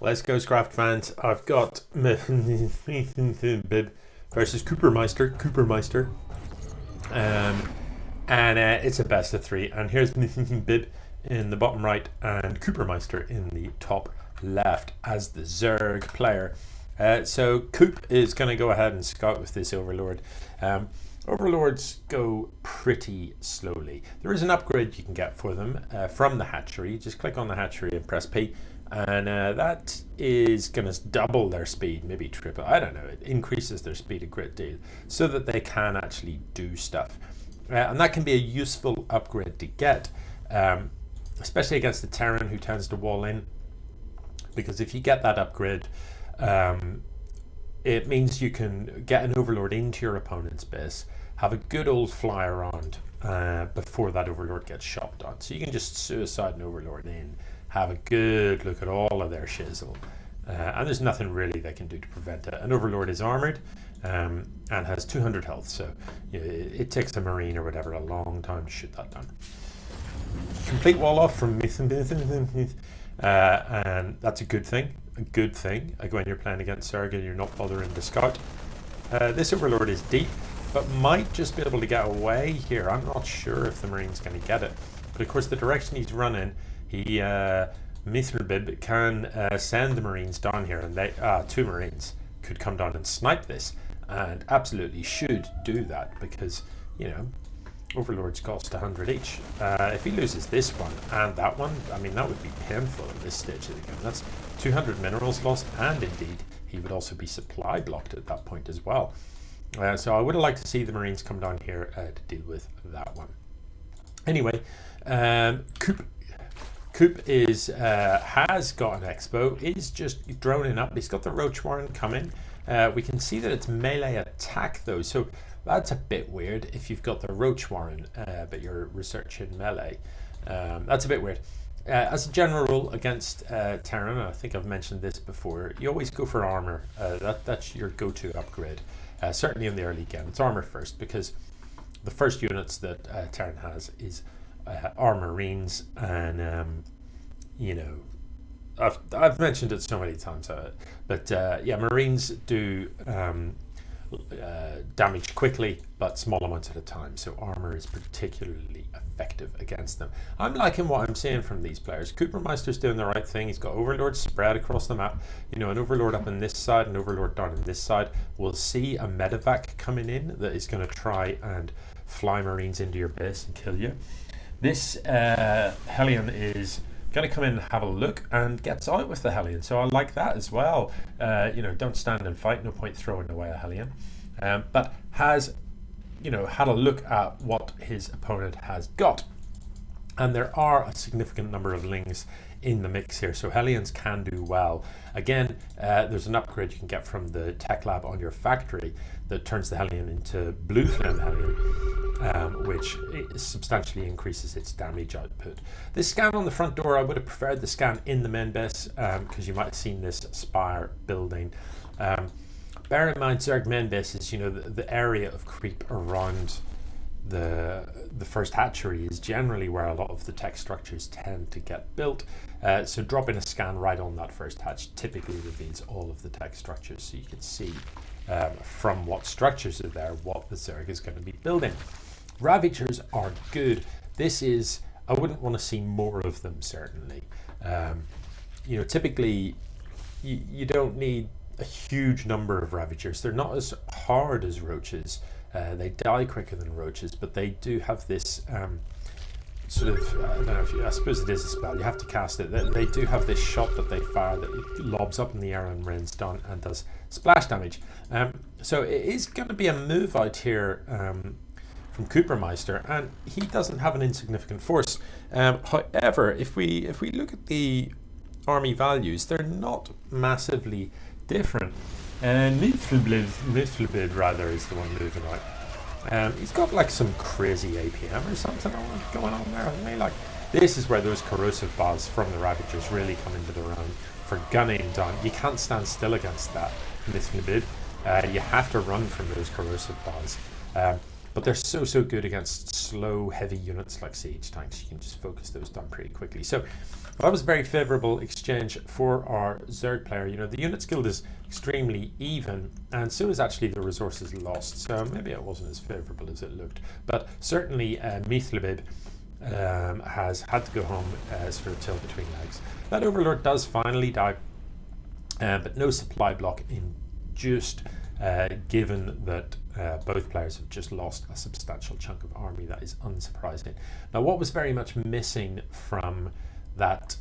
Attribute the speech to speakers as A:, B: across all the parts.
A: Let's go, Scraft fans. I've got Mdylfb versus KuperMeister. It's a best of 3. And here's Mdylfb in the bottom right and KuperMeister in the top left as the Zerg player. So Coop is going to go ahead and scout with this Overlord. Overlords go pretty slowly. There is an upgrade you can get for them from the hatchery. Just click on the hatchery and press P, and that is going to double their speed, maybe triple. I don't know. It increases their speed a great deal so that they can actually do stuff. And that can be a useful upgrade to get, especially against the Terran who tends to wall in. Because if you get that upgrade, it means you can get an Overlord into your opponent's base, have a good old fly around before that Overlord gets shot down. So you can just suicide an Overlord in, have a good look at all of their shizzle, and there's nothing really they can do to prevent it. An Overlord is armored and has 200 health, so it takes a Marine or whatever a long time to shoot that down. Complete wall off from Mdylfb, and that's a good thing. When you're playing against Zerg and you're not bothering to scout. This Overlord is deep, but might just be able to get away here. I'm not sure if the Marine's going to get it. But of course the direction he's running, Mdylfb can send the Marines down here, and they 2 Marines could come down and snipe this, and absolutely should do that, because Overlords cost 100 each. If he loses this one and that one, I mean, that would be painful at this stage of the game. That's 200 minerals lost, and indeed he would also be supply blocked at that point as well. So I would have liked to see the Marines come down here to deal with that one. Anyway, Coop is has got an expo, is just droning up. He's got the Roach Warren coming. We can see that it's melee attack though, so that's a bit weird if you've got the Roach Warren but you're researching melee. That's a bit weird. As a general rule against Terran, I think I've mentioned this before, you always go for armor. That's your go-to upgrade. Certainly in the early game, it's armor first, because the first units that Terran has is armor Marines, and I've mentioned it so many times, but yeah, Marines do damage quickly but small amounts at a time, so armor is particularly effective against them. I'm liking what I'm seeing from these players. KuperMeister's doing the right thing. He's got Overlords spread across the map, an Overlord up on this side, an Overlord down on this side. We'll see a medevac coming in that is going to try and fly Marines into your base and kill you. This Hellion is going to come in and have a look, and gets out with the Hellion, so I like that as well. Don't stand and fight, no point throwing away a Hellion, but has had a look at what his opponent has got, and there are a significant number of Lings in the mix here, so Hellions can do well. Again, there's an upgrade you can get from the tech lab on your factory that turns the Hellion into Blue Flame Hellion, which substantially increases its damage output. This scan on the front door, I would have preferred the scan in the main base, because you might have seen this spire building. Bear in mind, Zerg main base is the area of creep around the first hatchery is generally where a lot of the tech structures tend to get built. So dropping a scan right on that first hatch typically reveals all of the tech structures, so you can see from what structures are there what the Zerg is going to be building. Ravagers are good. I wouldn't want to see more of them, certainly. Typically you don't need a huge number of Ravagers. They're not as hard as Roaches. They die quicker than Roaches, but they do have this sort of, I don't know I suppose it is a spell, you have to cast it. They do have this shot that they fire that lobs up in the air and rains down and does splash damage. So it is going to be a move out here from KuperMeister, and he doesn't have an insignificant force. However, if we look at the army values, they're not massively different. And Mdylfb rather is the one moving out. He's got like some crazy APM or something going on there, hasn't he? This is where those corrosive bars from the Ravagers really come into the round for gunning down. You can't stand still against that, Mdylfb. You have to run from those corrosive bars. but they're so good against slow, heavy units like siege tanks. You can just focus those down pretty quickly. So that was a very favorable exchange for our Zerg player. You know, the unit skill is extremely even, and so is actually the resources lost. So maybe it wasn't as favorable as it looked, but certainly Mdylfb has had to go home sort of tail between legs. That Overlord does finally die, but no supply block induced, given that both players have just lost a substantial chunk of army. That is unsurprising. Now, what was very much missing from that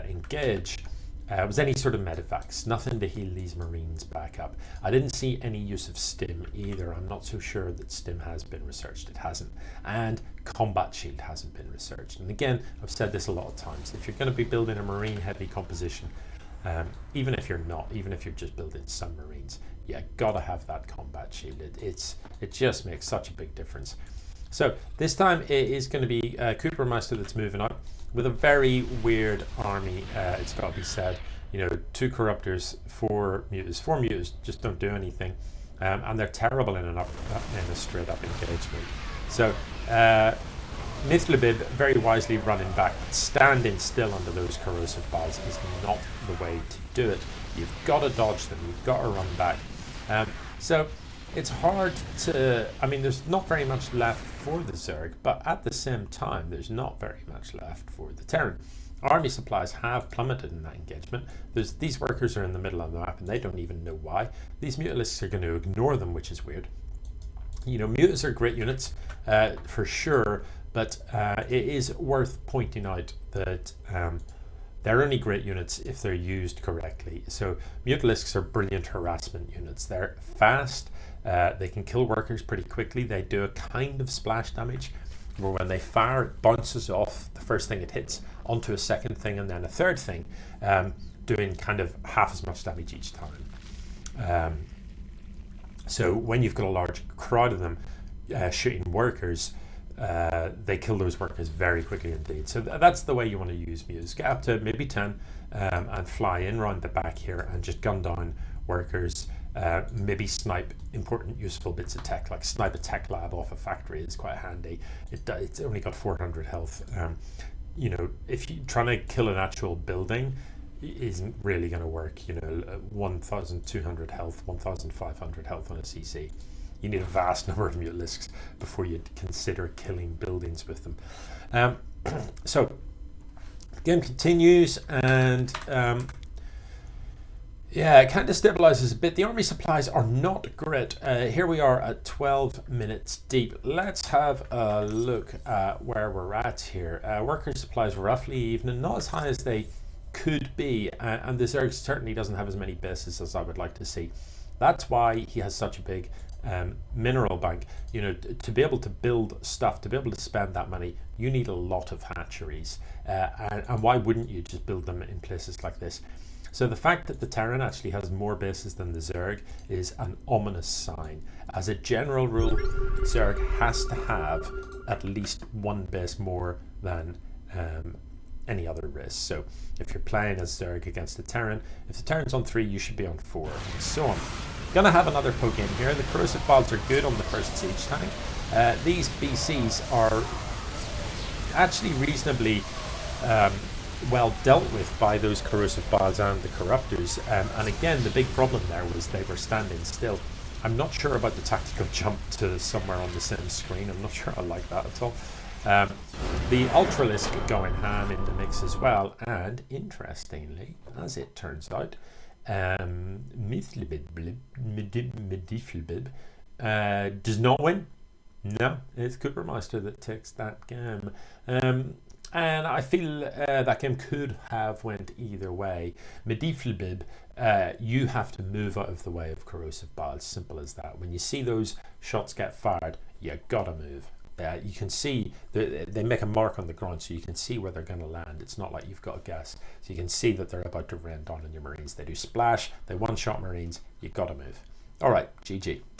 A: engage was any sort of medevacs, nothing to heal these Marines back up. I didn't see any use of stim either. I'm not so sure that stim has been researched. It hasn't. And combat shield hasn't been researched. And again, I've said this a lot of times. If you're going to be building a Marine heavy composition, even if you're not, even if you're just building some Marines, you gotta have that combat shield. It just makes such a big difference. So this time it is going to be KuperMeister that's moving out with a very weird army. It's got to be said. You know, 2 corruptors, 4 mutas. 4 mutas just don't do anything, and they're terrible in a straight up engagement. So Mdylfb very wisely running back. Standing still under those corrosive balls is not the way to do it. You've got to dodge them. You've got to run back. So it's hard to, I mean, there's not very much left for the Zerg, but at the same time, there's not very much left for the Terran. Army supplies have plummeted in that engagement. These workers are in the middle of the map and they don't even know why. These Mutalisks are going to ignore them, which is weird. You know, mutas are great units for sure, but it is worth pointing out that they're only great units if they're used correctly. So Mutalisks are brilliant harassment units. They're fast. They can kill workers pretty quickly. They do a kind of splash damage, where when they fire, it bounces off the first thing it hits onto a second thing and then a third thing, doing kind of half as much damage each time. So when you've got a large crowd of them shooting workers, they kill those workers very quickly indeed. So that's the way you want to use mutas. Get up to maybe 10 and fly in round the back here and just gun down workers. Maybe snipe important useful bits of tech, like snipe a tech lab off a factory is quite handy. It's only got 400 health. You know, if you're trying to kill an actual building, it isn't really going to work. You know, 1,200 health, 1,500 health on a CC. You need a vast number of Mutalisks before you'd consider killing buildings with them. So the game continues, and yeah, it kind of stabilizes a bit. The army supplies are not great. Here we are at 12 minutes deep. Let's have a look at where we're at here. Worker supplies roughly even, and not as high as they could be, and the Zerg certainly doesn't have as many bases as I would like to see. That's why he has such a big mineral bank. You know, to be able to build stuff, to be able to spend that money, you need a lot of hatcheries, and why wouldn't you just build them in places like this? So the fact that the Terran actually has more bases than the Zerg is an ominous sign. As a general rule, Zerg has to have at least 1 base more than any other race. So if you're playing as Zerg against the Terran, if the Terran's on 3, you should be on 4, and so on. Gonna have another poke in here. The corrosive balls are good on the first siege tank. These BCs are actually reasonably well dealt with by those corrosive balls and the corruptors. And again, the big problem there was they were standing still. I'm not sure about the tactical jump to somewhere on the same screen. I'm not sure I like that at all. The Ultralisk going ham in the mix as well, and interestingly, as it turns out, Mdylfb does not win. No, it's KuperMeister that takes that game. And I feel that game could have went either way. Mdylfb, you have to move out of the way of corrosive balls. Simple as that. When you see those shots get fired, you gotta move. You can see they make a mark on the ground, so you can see where they're going to land. It's not like you've got a guess. So you can see that they're about to rain down on your Marines. They do splash. They one-shot Marines. You got to move. All right, GG.